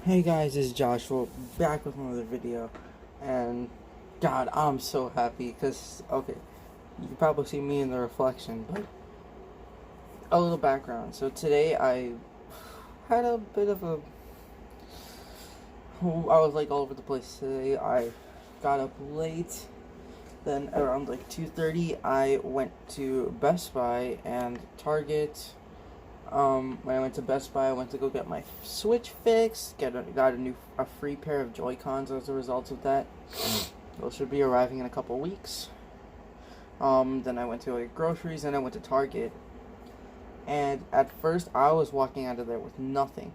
Hey guys, it's Joshua back with another video, and God, I'm so happy because okay, you can probably see me in the reflection, but a little background. So today I had a bit of a, I was like all over the place today. I got up late, then around like 2:30, I went to Best Buy and Target. When I went to Best Buy, I went to go get my Switch fixed. Got a free pair of Joy-Cons as a result of that. Those should be arriving in a couple weeks. Then I went to like groceries, and I went to Target. And at first, I was walking out of there with nothing.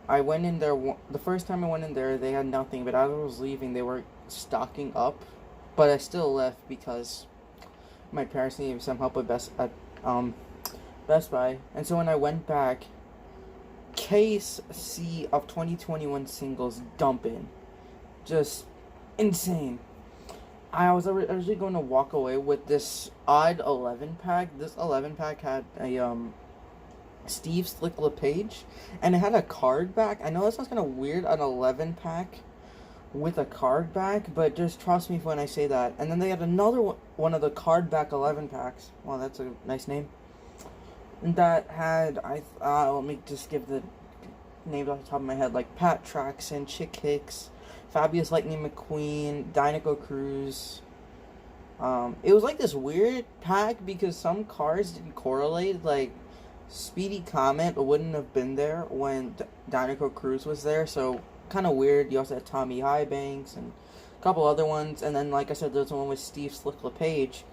I went in there the first time I went in there, they had nothing. But as I was leaving, they were stocking up. But I still left because my parents needed some help with Best Buy. And so when I went back, case C of 2021 singles dumping. Just insane. I was originally going to walk away with this odd 11 pack. This 11 pack had a Steve Slick LePage, and it had a card back. I know that sounds kind of weird, an 11 pack with a card back, but just trust me when I say that. And then they had another one of the card back 11 packs. Wow, that's a nice name. That had, let me just give the names off the top of my head, like Pat Traxon, Chick Hicks, Fabulous Lightning McQueen, Dinoco Cruz. It was like this weird pack because some cards didn't correlate, like Speedy Comet wouldn't have been there when Dinoco Cruz was there, so kind of weird. You also had Tommy Highbanks and a couple other ones, and then like I said, there's one with Steve Slick LePage,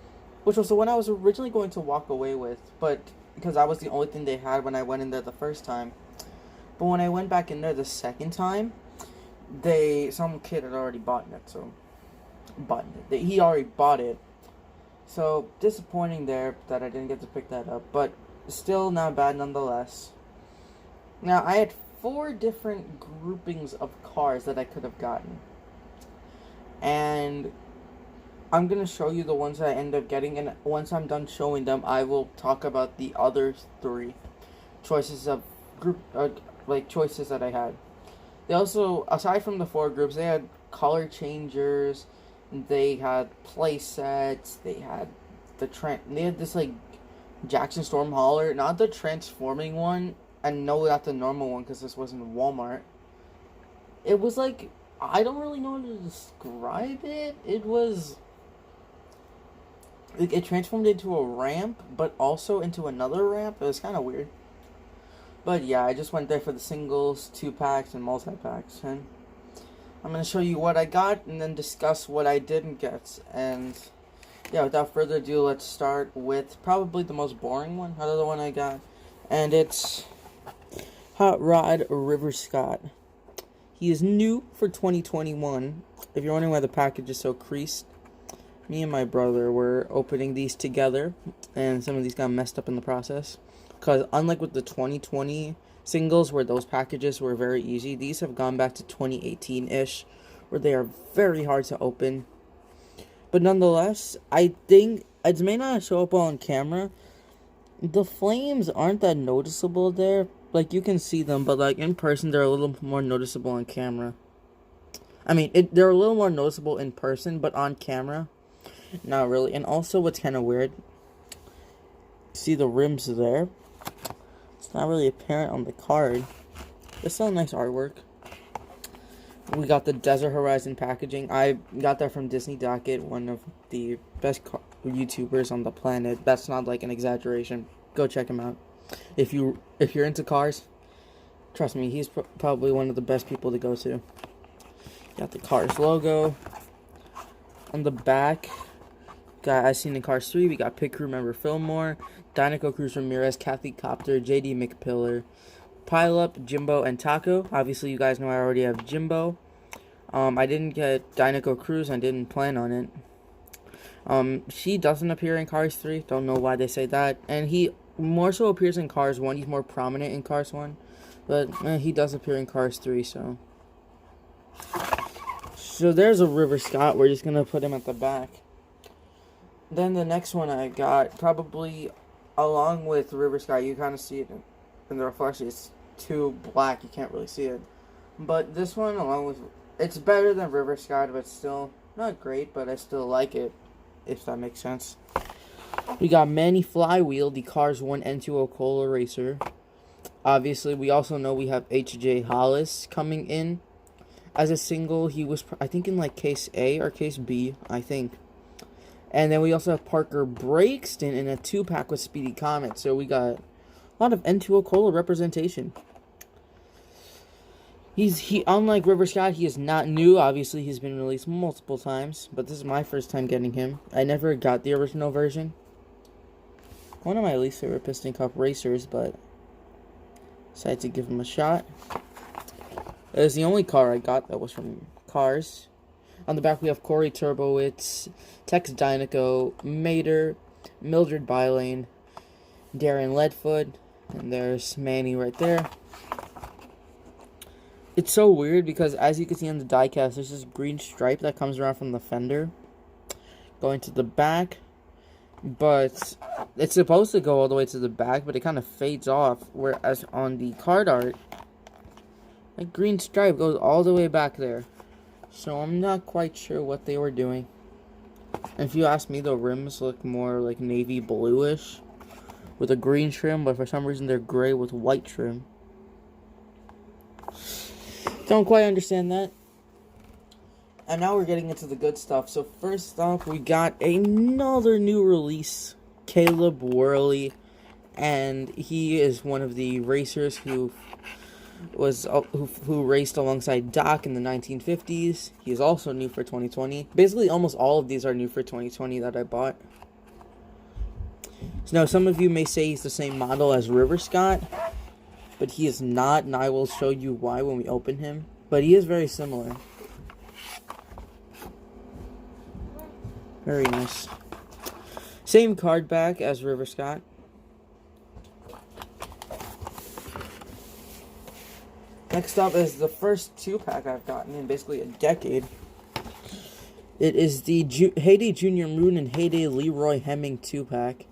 which was the one I was originally going to walk away with, but because that was the only thing they had when I went in there the first time. But when I went back in there the second time, some kid had already bought it, he already bought it. So disappointing there that I didn't get to pick that up, but still not bad nonetheless. Now I had 4 different groupings of cars that I could have gotten, and I'm going to show you the ones that I end up getting, and once I'm done showing them, I will talk about the other 3 choices of choices that I had. They also, aside from the 4 groups, they had color changers, they had play sets, they had they had this like Jackson Storm Hauler, not the transforming one, and no, not the normal one because this wasn't Walmart. It was like, I don't really know how to describe it. It transformed into a ramp, but also into another ramp. It was kind of weird. But yeah, I just went there for the singles, 2-packs, and multi-packs. And I'm going to show you what I got and then discuss what I didn't get. And yeah, without further ado, let's start with probably the most boring one out of the one I got. And it's Hot Rod River Scott. He is new for 2021. If you're wondering why the package is so creased, me and my brother were opening these together, and some of these got messed up in the process. Because unlike with the 2020 singles, where those packages were very easy, these have gone back to 2018-ish, where they are very hard to open. But nonetheless, I think it may not show up on camera. The flames aren't that noticeable there. Like, you can see them, but like in person, they're a little more noticeable on camera. I mean, they're a little more noticeable in person, but on camera, not really. And also, what's kind of weird, see the rims there? It's not really apparent on the card. It's still nice artwork. We got the Desert Horizon packaging. I got that from Disney Docket, one of the best YouTubers on the planet. That's not like an exaggeration. Go check him out. If you're into cars, trust me, he's probably one of the best people to go to. Got the Cars logo on the back. Got As Seen in Cars 3. We got Pit Crew member Fillmore, Dinoco Cruz Ramirez, Kathy Copter, JD McPillar, Pile Up, Jimbo, and Taco. Obviously, you guys know I already have Jimbo. I didn't get Dinoco Cruz. I didn't plan on it. She doesn't appear in Cars 3. Don't know why they say that. And he more so appears in Cars 1. He's more prominent in Cars 1. But he does appear in Cars 3, so. So there's a River Scott. We're just going to put him at the back. Then the next one I got, probably along with River Scott, you kind of see it in the reflection. It's too black, you can't really see it. But this one, along with, it's better than River Sky, but still not great, but I still like it, if that makes sense. We got Manny Flywheel, the Cars 1 N2O Cola Racer. Obviously, we also know we have H.J. Hollis coming in as a single. He was, I think, in like case A or case B, I think. And then we also have Parker Breakston in a 2-pack with Speedy Comet. So we got a lot of N2O Cola representation. He unlike River Scott, he is not new. Obviously, he's been released multiple times, but this is my first time getting him. I never got the original version. One of my least favorite Piston Cup racers, but decided to give him a shot. It was the only car I got that was from Cars. On the back, we have Corey Turbowitz, Tex Dynaco, Mater, Mildred Bylane, Darren Ledfoot, and there's Manny right there. It's so weird because, as you can see on the diecast, there's this green stripe that comes around from the fender going to the back. But it's supposed to go all the way to the back, but it kind of fades off. Whereas on the card art, that green stripe goes all the way back there. So I'm not quite sure what they were doing. And if you ask me, the rims look more like navy bluish with a green trim, but for some reason they're gray with white trim. Don't quite understand that. And now we're getting into the good stuff. So first off, we got another new release, Caleb Worley, and he is one of the racers who raced alongside Doc in the 1950s. He is also new for 2020. Basically, almost all of these are new for 2020 that I bought. So now, some of you may say he's the same model as River Scott, but he is not, and I will show you why when we open him. But he is very similar. Very nice. Same card back as River Scott. Next up is the first 2-pack I've gotten in basically a decade. It is the Heyday Junior Moon and Heyday Leroy Hemming 2-pack.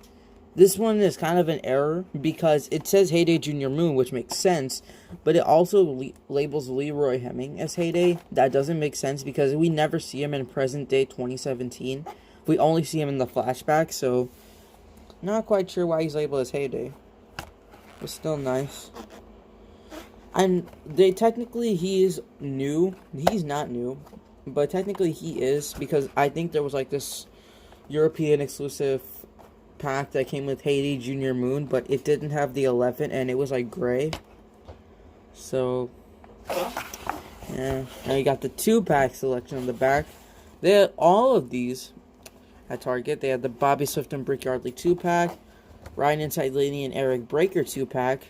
This one is kind of an error because it says Heyday Junior Moon, which makes sense, but it also labels Leroy Hemming as Heyday. That doesn't make sense because we never see him in present day 2017. We only see him in the flashback, so not quite sure why he's labeled as Heyday. But still nice. And technically he is new. He's not new, but technically he is, because I think there was like this European exclusive pack that came with Heyday Junior Moon, but it didn't have the 11 and it was like gray. So yeah, now you got the 2-pack selection on the back. They had all of these at Target. They had the Bobby Swift and Brick Yardley 2-pack, Ryan Inside Lady and Eric Breaker 2-pack,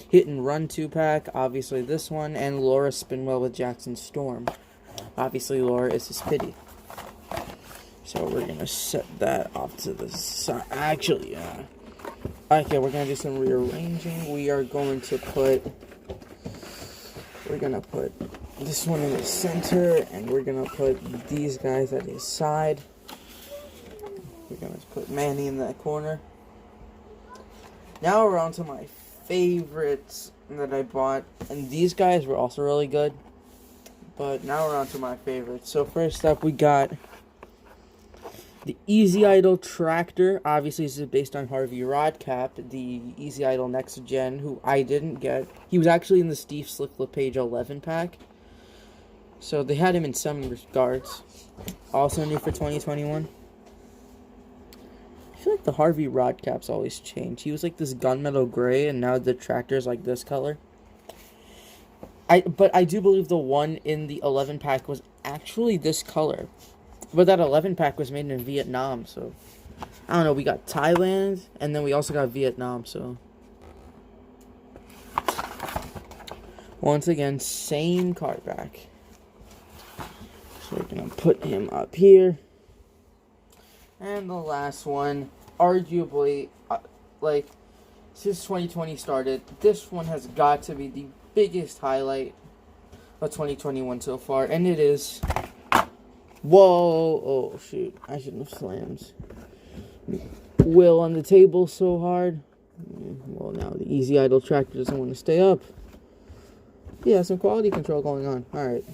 Hit and Run 2-pack, obviously this one, and Laura Spinwell with Jackson Storm. Obviously Laura is his pity. So we're going to set that off to the side. Actually, okay, we're going to do some rearranging. We are going to put, this one in the center, and we're going to put these guys at his side. We're going to put Manny in that corner. Now we're on to my favorites that I bought, and these guys were also really good. But now we're on to my favorites. So first up, we got the Easy Idol Tractor. Obviously, this is based on Harvey Rodcap, the Easy Idol Next Gen, who I didn't get. He was actually in the Steve Slick LePage 11-pack. So they had him in some regards. Also new for 2021. I feel like the Harvey Rodcaps always change. He was like this gunmetal gray, and now the tractor's like this color. But I do believe the one in the 11-pack was actually this color. But that 11-pack was made in Vietnam, so I don't know. We got Thailand, and then we also got Vietnam, so once again, same card back. So we're going to put him up here. And the last one, arguably, since 2020 started, this one has got to be the biggest highlight of 2021 so far, and it is... Whoa! Oh, shoot. I shouldn't have slammed Will on the table so hard. Well, now the Easy Idol Tractor doesn't want to stay up. Yeah, some quality control going on. Alright.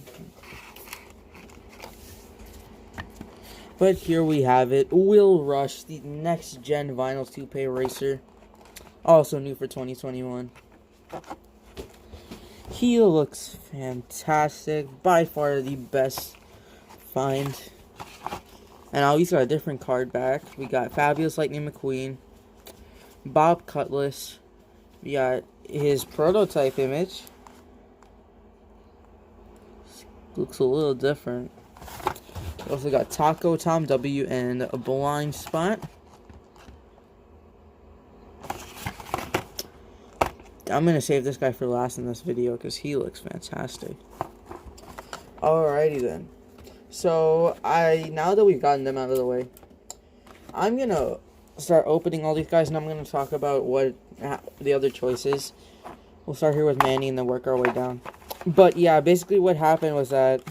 But here we have it. Will Rush, the next gen vinyl toupee racer. Also new for 2021. He looks fantastic. By far the best find. And I always got a different card back. We got Fabulous Lightning McQueen. Bob Cutlass. We got his prototype image. Looks a little different. We also got Taco, Tom W, and a Blind Spot. I'm going to save this guy for last in this video because he looks fantastic. Alrighty then. So, now that we've gotten them out of the way, I'm going to start opening all these guys, and I'm going to talk about what the other choices. We'll start here with Manny and then work our way down. But yeah, basically what happened was that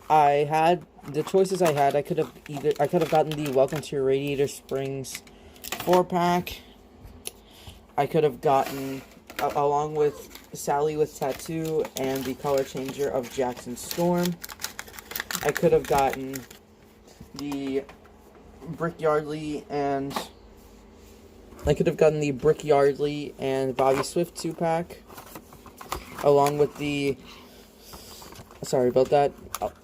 I had the choices I had. I could have gotten the Welcome to Radiator Springs 4-pack. I could have gotten along with Sally with Tattoo and the color changer of Jackson Storm. I could have gotten the Brick Yardley and Bobby Swift 2-pack, along with the, sorry about that,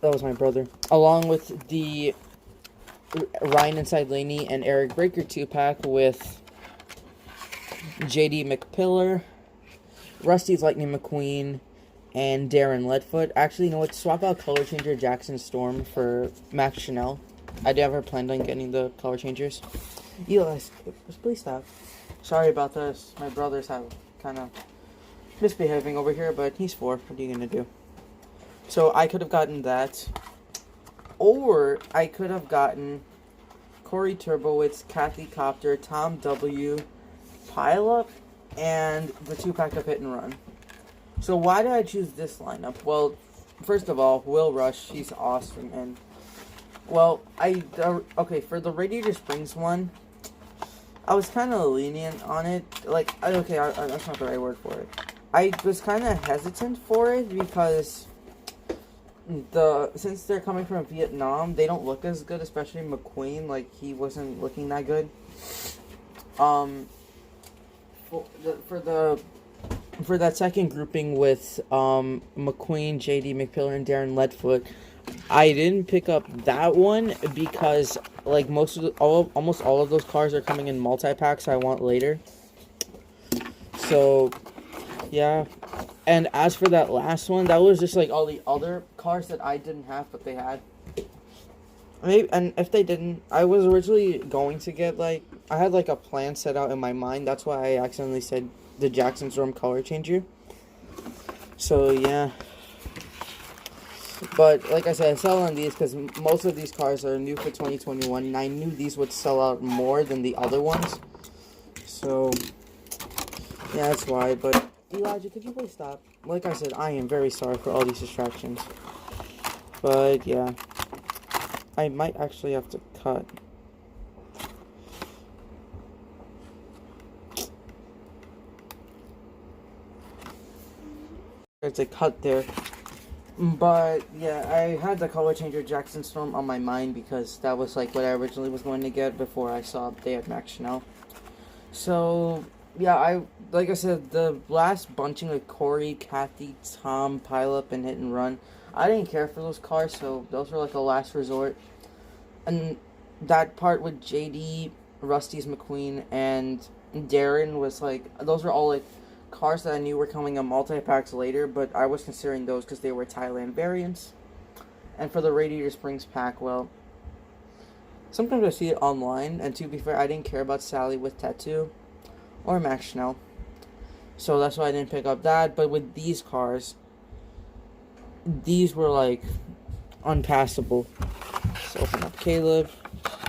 that was my brother, along with the Ryan Inside Laney and Eric Breaker 2-pack with JD McPillar, Rusty's Lightning McQueen, and Darren Leadfoot. Actually, you know what? Swap out color changer Jackson Storm for Max Chanel. I never planned on getting the color changers. Eli, please stop. Sorry about this. My brothers have kind of misbehaving over here, but he's 4. What are you gonna do? So I could have gotten that, or I could have gotten Corey Turbowitz, Kathy Copter, Tom W, Pile Up, and the 2-pack of Hit and Run. So why did I choose this lineup? Well, first of all, Will Rush, he's awesome, and well, okay, for the Radiator Springs one, I was kind of lenient on it. Like, okay, that's not the right word for it. I was kind of hesitant for it because since they're coming from Vietnam, they don't look as good, especially McQueen. Like, he wasn't looking that good. For that second grouping with McQueen, JD McPillar, and Darren Leadfoot, I didn't pick up that one because like almost all of those cars are coming in multi-packs I want later. So yeah. And as for that last one, that was just like all the other cars that I didn't have but they had. Maybe, and if they didn't, I was originally going to get I had a plan set out in my mind. That's why I accidentally said the Jackson Storm color changer. So yeah. But like I said, I sell on these because most of these cars are new for 2021, and I knew these would sell out more than the other ones. So yeah, that's why. But Elijah, could you please stop? Like I said, I am very sorry for all these distractions. But yeah, I might actually have to cut. There's a cut there. But yeah, I had the color changer Jackson Storm on my mind because that was what I originally was going to get before I saw they had Max Chanel. So yeah, like I said, the last bunching of Corey, Kathy, Tom, Pile Up, and Hit and Run, I didn't care for those cars, so those were a last resort. And that part with JD, Rusty's McQueen, and Darren was those were all cars that I knew were coming in multi-packs later, but I was considering those because they were Thailand variants. And for the Radiator Springs pack, well, sometimes I see it online, and to be fair, I didn't care about Sally with Tattoo or Max Schnell, so that's why I didn't pick up that. But with these cars, these were unpassable. Let's open up Caleb.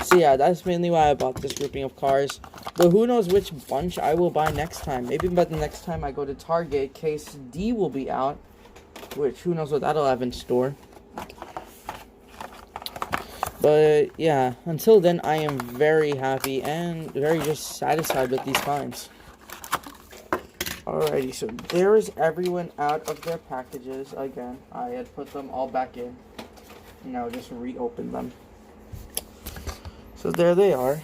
So yeah, that's mainly why I bought this grouping of cars. But who knows which bunch I will buy next time. Maybe by the next time I go to Target, Case D will be out. Which, who knows what that'll have in store. But yeah, until then, I am very happy and very just satisfied with these finds. Alrighty, so there is everyone out of their packages again. I had put them all back in. Now just reopen them. So there they are.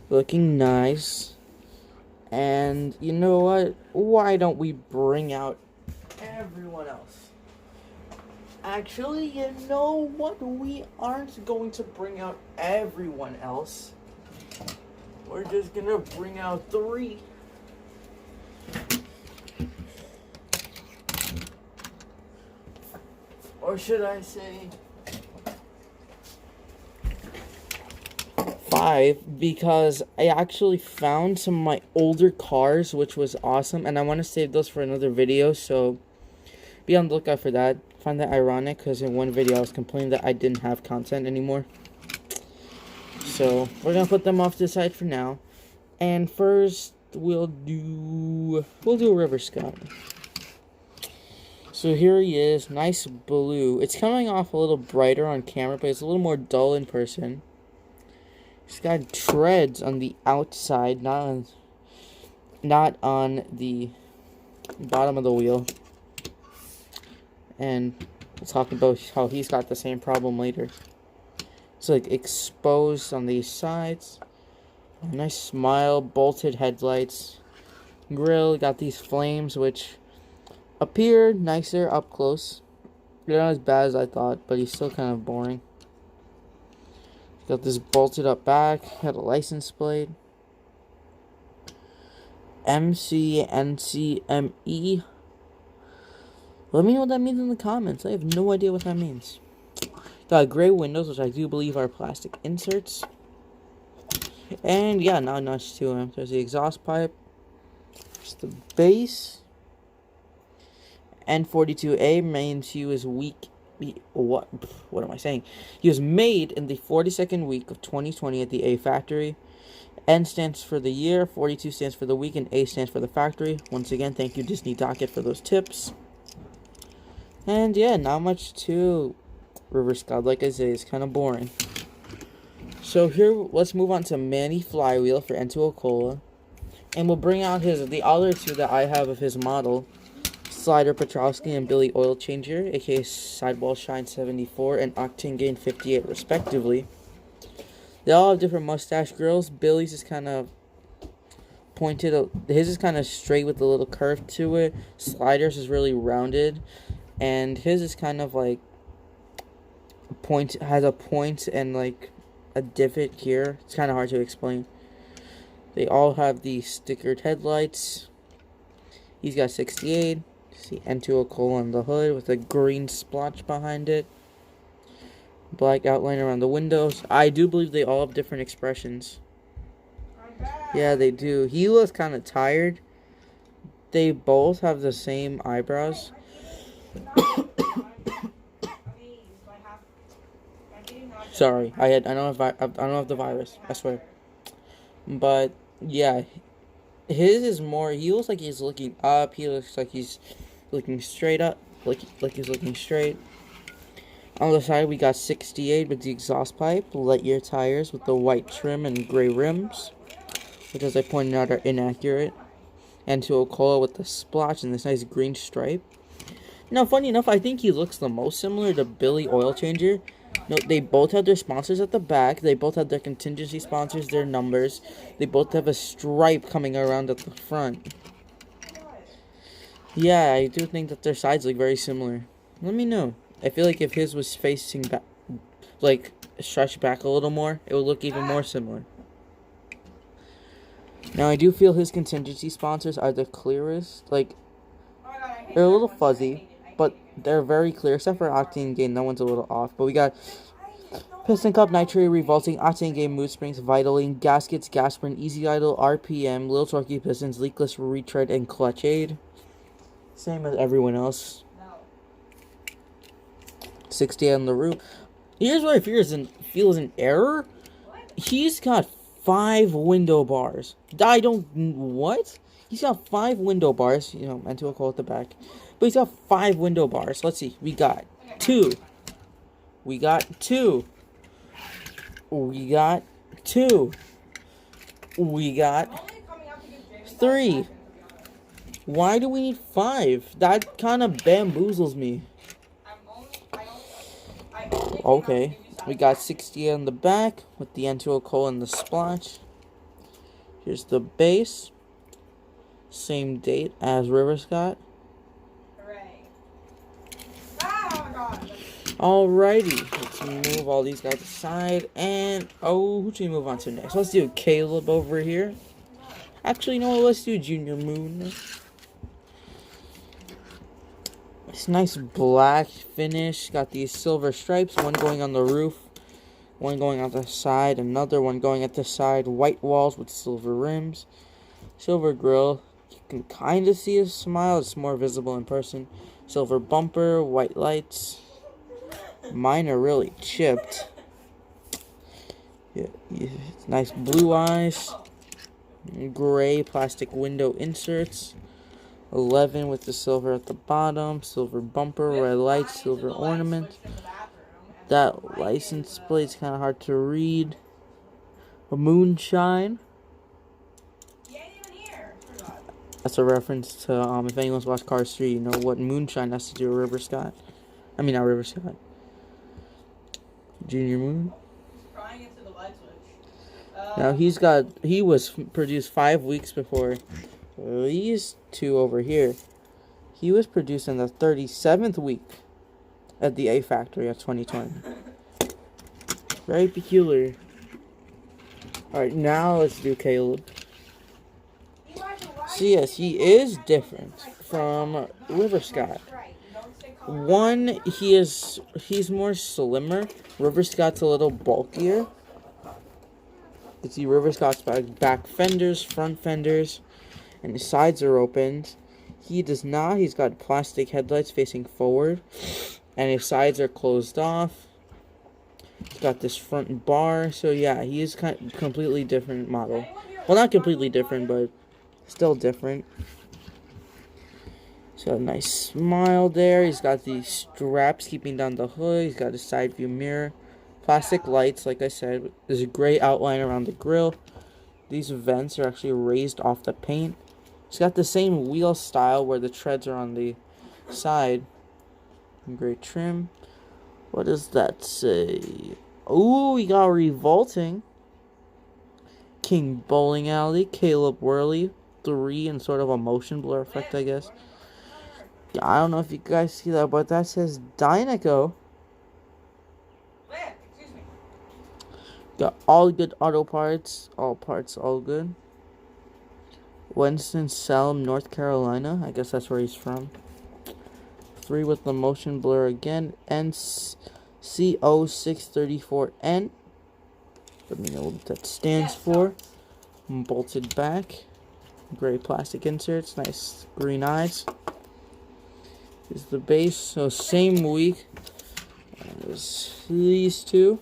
Looking nice. And you know what? Why don't we bring out everyone else? Actually, you know what? We aren't going to bring out everyone else. We're just gonna bring out 3. Or should I say 5, because I actually found some of my older cars, which was awesome, and I want to save those for another video, so be on the lookout for that. I find that ironic, because in one video I was complaining that I didn't have content anymore. So, we're going to put them off to the side for now. And first, we'll do River Scott. So here he is, nice blue. It's coming off a little brighter on camera, but it's a little more dull in person. He's got treads on the outside, not on the bottom of the wheel. And we'll talk about how he's got the same problem later. It's like exposed on these sides. A nice smile, bolted headlights. Grill, got these flames which appear nicer up close. They're not as bad as I thought, but he's still kind of boring. Got this bolted up back, got a license plate. MCNCME. Let me know what that means in the comments. I have no idea what that means. Got gray windows, which I do believe are plastic inserts. And yeah, now notch to him. There's the exhaust pipe. There's the base. N42A means he was weak. What am I saying? He was made in the 42nd week of 2020 at the A factory. N stands for the year, 42 stands for the week, and A stands for the factory. Once again, thank you Disney Docket for those tips. And yeah, not much to River Scott. Like I say, it's kind of boring. So here, let's move on to Manny Flywheel for N2 and we'll bring out the other 2 that I have of his model. Slider Petrowski and Billy Oil Changer, aka Sidewall Shine 74 and Octane Gain 58 respectively. They all have different mustache grills. Billy's is kind of pointed, his is kind of straight with a little curve to it. Slider's is really rounded, and his is kind of like has a point and like a divot here. It's kind of hard to explain. They all have the stickered headlights. He's got 68. See N2 on the hood with a green splotch behind it. Black outline around the windows. I do believe they all have different expressions. Yeah, they do. He looks kind of tired. They both have the same eyebrows. Sorry, I don't have the virus. I swear. But yeah, his is more. He looks like he's looking up. He looks like he's looking straight up, like he's looking straight. On the side, we got 68 with the exhaust pipe, Lightyear tires with the white trim and gray rims, which, as I pointed out, are inaccurate. And to Okola with the splotch and this nice green stripe. Now, funny enough, I think he looks the most similar to Billy Oil Changer. No, they both have their sponsors at the back. They both have their contingency sponsors, their numbers. They both have a stripe coming around at the front. Yeah, I do think that their sides look very similar. Let me know. I feel like if his was facing back, like stretched back a little more, it would look even more similar. Now, I do feel his contingency sponsors are the clearest. Like, they're a little fuzzy, but they're very clear, except for Octane Gain. That one's a little off. But we got Piston Cup, Nitrate Revolting, Octane Gain, Mood Springs, Vitaline, Gaskets, Gas Sprint, Easy Idle, RPM, Little Torquey Pistons, Leakless Retread, and Clutch Aid. Same as everyone else. 60 on the roof. Here's where I feels an error. He's got 5 window bars. What? He's got 5 window bars. You know, meant to call at the back. But he's got 5 window bars. Let's see. We got 2. We got 2. We got 2. We got 3. Why do we need 5? That kind of bamboozles me. Okay, we got 60 on the back with the N2O coal and the splash. Here's the base. Same date as River Scott. Alrighty, let's move all these guys aside. And, who should we move on to next? Let's do Caleb over here. Actually, no, let's do Junior Moon. It's nice black finish. Got these silver stripes. One going on the roof. One going on the side. Another one going at the side. White walls with silver rims. Silver grill. You can kind of see his smile. It's more visible in person. Silver bumper. White lights. Mine are really chipped. Yeah, nice blue eyes. Gray plastic window inserts. 11 with the silver at the bottom. Silver bumper, red lights, silver ornament. That license plate's kind of hard to read. A moonshine. That's a reference to, if anyone's watched Cars 3, you know what moonshine has to do with River Scott. I mean, not River Scott. Junior Moon. Now he was produced 5 weeks before these two over here. He was produced in the 37th week at the A Factory of 2020. Very peculiar. Alright, now let's do Caleb. So yes, he is different from River Scott. One, he's more slimmer. River Scott's a little bulkier. You can see River Scott's back fenders, front fenders, and his sides are opened. He does not. He's got plastic headlights facing forward, and his sides are closed off. He's got this front bar. So yeah, he is completely different model. Well, not completely different, but still different. He's got a nice smile there. He's got these straps keeping down the hood. He's got a side view mirror. Plastic lights, like I said. There's a gray outline around the grill. These vents are actually raised off the paint. He's got the same wheel style where the treads are on the side. Gray trim. What does that say? Oh, we got Revolting. King Bowling Alley. Caleb Worley. 3 and sort of a motion blur effect, I guess. I don't know if you guys see that, but that says Dynaco. Got all good auto parts. All parts, all good. Winston-Salem, North Carolina. I guess that's where he's from. 3 with the motion blur again. NCO634N. Let me know what that stands for. Bolted back. Gray plastic inserts. Nice green eyes. Is the base. So same week as these two.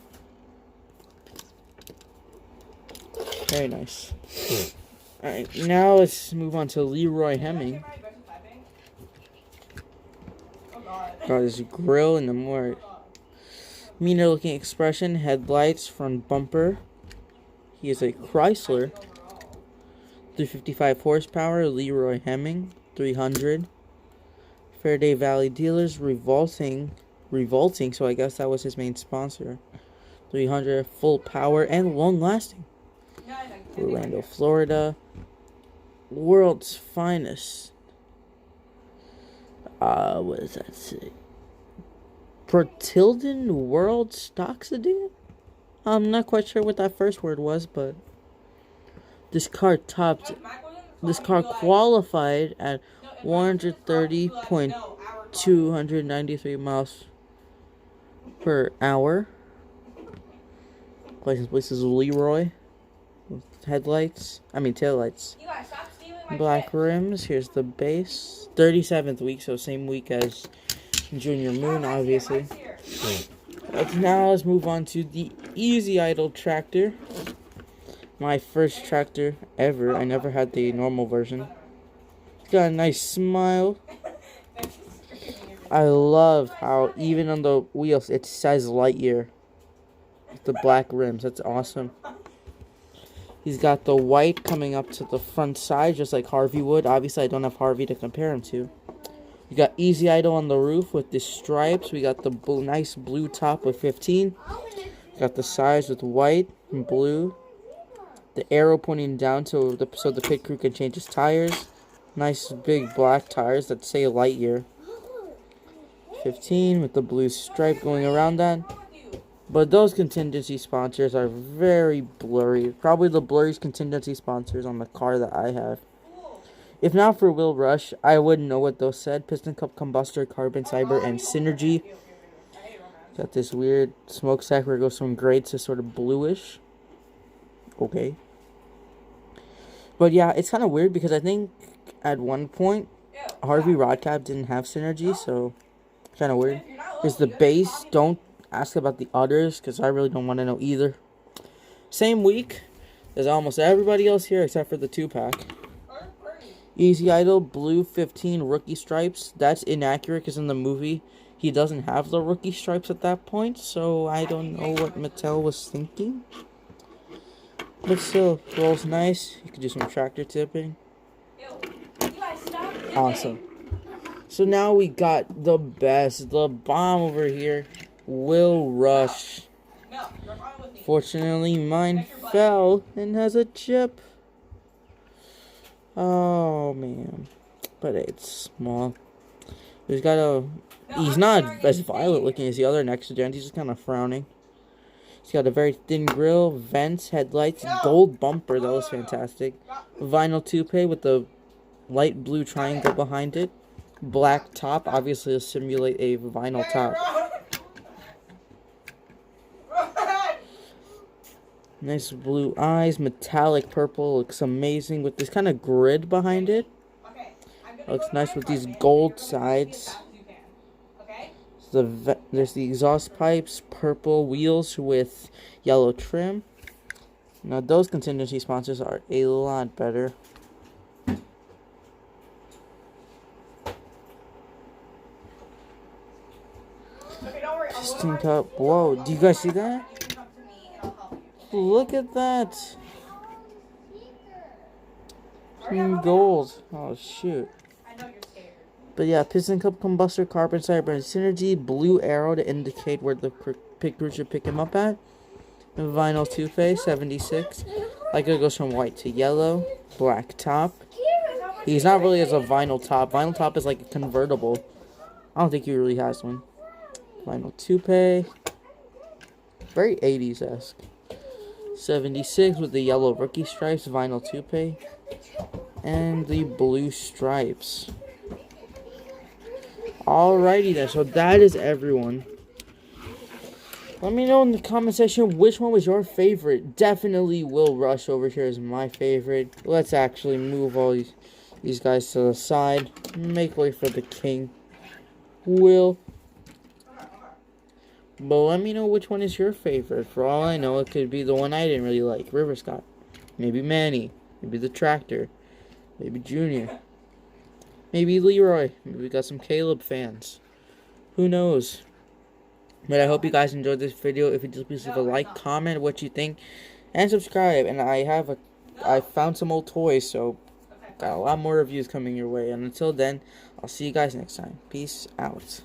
Very nice. Alright, now let's move on to Leroy Hemming. Got his grill and a more meaner looking expression. Headlights, front bumper. He is a Chrysler. 355 horsepower. Leroy Hemming. 300. Faraday Valley Dealers. Revolting. So I guess that was his main sponsor. 300. Full power and long lasting. Orlando, Florida. World's finest. What does that say? Protilden World Stock Sedan? I'm not quite sure what that first word was, but this car qualified at 130.293 miles per hour. License plate is Leroy. Headlights. Taillights. Black rims. Here's the base. 37th week, so same week as Junior Moon, obviously. Now let's move on to the Easy Idle tractor. My first tractor ever. I never had the normal version. It's got a nice smile. I love how even on the wheels it says Lightyear. With the black rims. That's awesome. He's got the white coming up to the front side, just like Harvey would. Obviously, I don't have Harvey to compare him to. We got Easy Idol on the roof with the stripes. We got the nice blue top with 15. Got the sides with white and blue. The arrow pointing down so the pit crew can change his tires. Nice big black tires that say Lightyear. 15 with the blue stripe going around that. But those contingency sponsors are very blurry. Probably the blurriest contingency sponsors on the car that I have. If not for Will Rush, I wouldn't know what those said. Piston Cup Combustor, Carbon Cyber, and Synergy. Got this weird smokestack where it goes from gray to sort of bluish. Okay. But yeah, it's kind of weird because I think at one point, Harvey Rodcap didn't have Synergy, so kind of weird. Here's the base. Don't ask about the others because I really don't want to know either. Same week as almost everybody else here except for the 2-pack. Easy Idol, blue 15 rookie stripes. That's inaccurate because in the movie he doesn't have the rookie stripes at that point, so I don't know what Mattel was thinking. But still, rolls nice. You could do some tractor tipping. Awesome. So now we got the best, the bomb over here, Will Rush. Fortunately, mine fell and has a chip. Oh, man. But it's small. He's not as violent looking as the other next gen. He's just kind of frowning. He's got a very thin grille, vents, headlights, gold bumper. That was fantastic. Vinyl toupee with the light blue triangle behind it. Black top, obviously to simulate a vinyl top. Nice blue eyes, metallic purple, looks amazing with this kind of grid behind it. Looks nice with these gold sides. There's the exhaust pipes, purple wheels with yellow trim. Now those contingency sponsors are a lot better. Piston cup. Whoa, do you guys see that? Look at that. In gold. Oh shoot. But yeah, piston cup combustor, carbon cyber, and synergy. Blue arrow to indicate where the pit crew should pick him up at. And vinyl toupee, 76. Like it goes from white to yellow. Black top. He's not really as a vinyl top. Vinyl top is like a convertible. I don't think he really has one. Vinyl toupee. Very 80s-esque. 76 with the yellow rookie stripes, vinyl toupee. And the blue stripes. Alrighty then, so that is everyone. Let me know in the comment section which one was your favorite. Definitely Will Rush over here is my favorite. Let's actually move all these guys to the side. Make way for the king, Will. But let me know which one is your favorite. For all I know, it could be the one I didn't really like, River Scott. Maybe Manny. Maybe the Tractor. Maybe Junior. Maybe Leroy. Maybe we got some Caleb fans. Who knows? But I hope you guys enjoyed this video. If you did, please leave a like, comment what you think, and subscribe. And I found some old toys, so got a lot more reviews coming your way. And until then, I'll see you guys next time. Peace out.